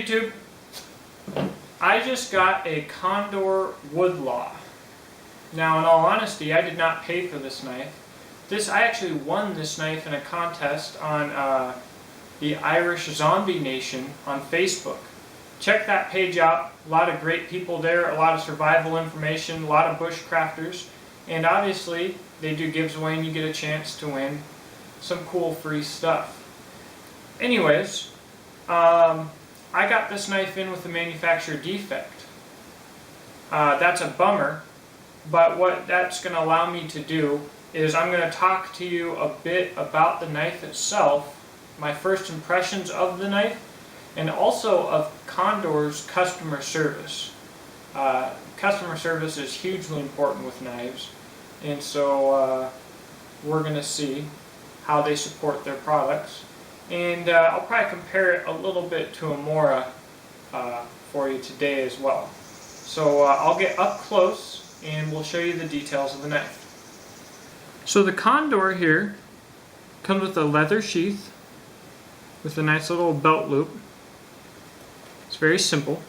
YouTube. I just got a Condor Woodlaw. Now, in all honesty, I did not pay for this knife. I actually won this knife in a contest on the Irish Zombie Nation on Facebook. Check that page out. A lot of great people there, a lot of survival information, a lot of bushcrafters, and obviously they do giveaway and you get a chance to win some cool free stuff. Anyways, I got this knife in with a manufacturer defect. That's a bummer, but what that's going to allow me to do is I'm going to talk to you a bit about the knife itself, my first impressions of the knife, and also of Condor's customer service. Customer service is hugely important with knives, and so we're going to see how they support their products. And I'll probably compare it a little bit to a Mora for you today as well. So I'll get up close and we'll show you the details of the knife. So the Condor here comes with a leather sheath with a nice little belt loop. It's very simple,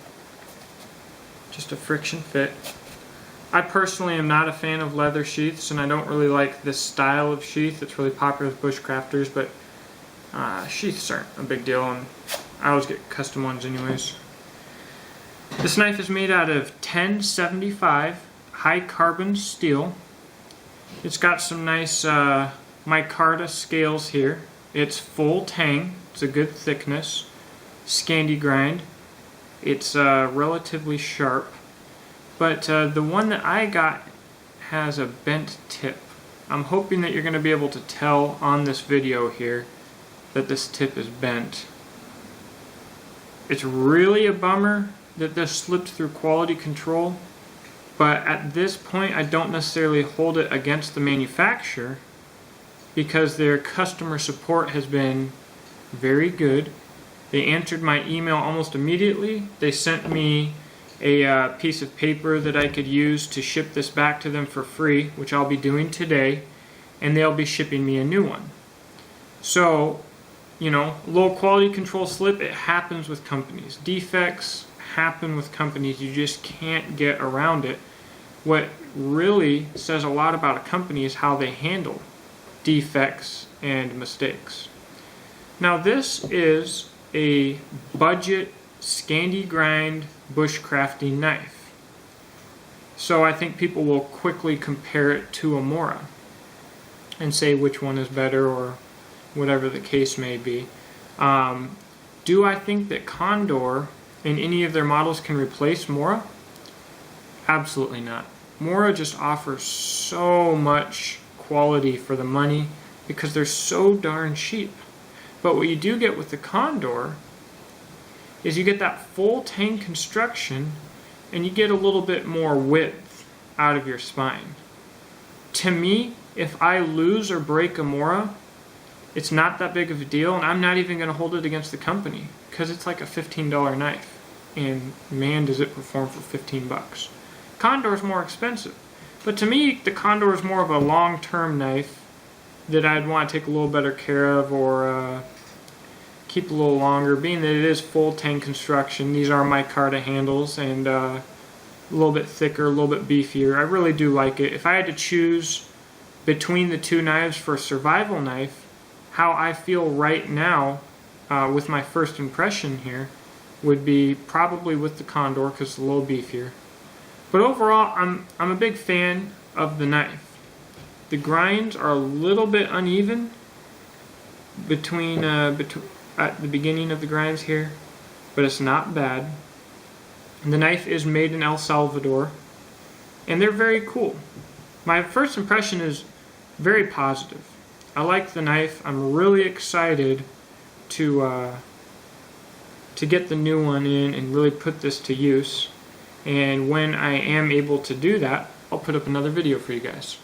just a friction fit. I personally am not a fan of leather sheaths, and I don't really like this style of sheath. It's really popular with bushcrafters, but sheaths aren't a big deal, and I always get custom ones anyways. This knife is made out of 1075 high carbon steel. It's got some nice micarta scales here. It's full tang. It's a good thickness. Scandi grind. It's relatively sharp, but the one that I got has a bent tip. I'm hoping that you're going to be able to tell on this video here that this tip is bent. It's really a bummer that this slipped through quality control, but at this point I don't necessarily hold it against the manufacturer because their customer support has been very good. They answered my email almost immediately. They sent me a piece of paper that I could use to ship this back to them for free, which I'll be doing today, and they'll be shipping me a new one. So, you know, low quality control slip, it happens with companies. Defects happen with companies. You just can't get around it. What really says a lot about a company is how they handle defects and mistakes. Now, this is a budget Scandi grind bushcrafting knife. So I think people will quickly compare it to a Mora and say which one is better or whatever the case may be. Do I think that Condor in any of their models can replace Mora? Absolutely not. Mora just offers so much quality for the money because they're so darn cheap. But what you do get with the Condor is you get that full tang construction and you get a little bit more width out of your spine. To me, if I lose or break a Mora, it's not that big of a deal, and I'm not even going to hold it against the company because it's like a $15 knife, and man does it perform for 15 bucks. Condor is more expensive, but to me the Condor is more of a long-term knife that I'd want to take a little better care of or keep a little longer, being that it is full tang construction. These are micarta handles and a little bit thicker, a little bit beefier. I really do like it. If I had to choose between the two knives for a survival knife, how I feel right now with my first impression here would be probably with the Condor because it's a little beefier. But overall, I'm a big fan of the knife. The grinds are a little bit uneven between at the beginning of the grinds here, but it's not bad. And the knife is made in El Salvador, and they're very cool. My first impression is very positive. I like the knife. I'm really excited to get the new one in and really put this to use. And when I am able to do that, I'll put up another video for you guys.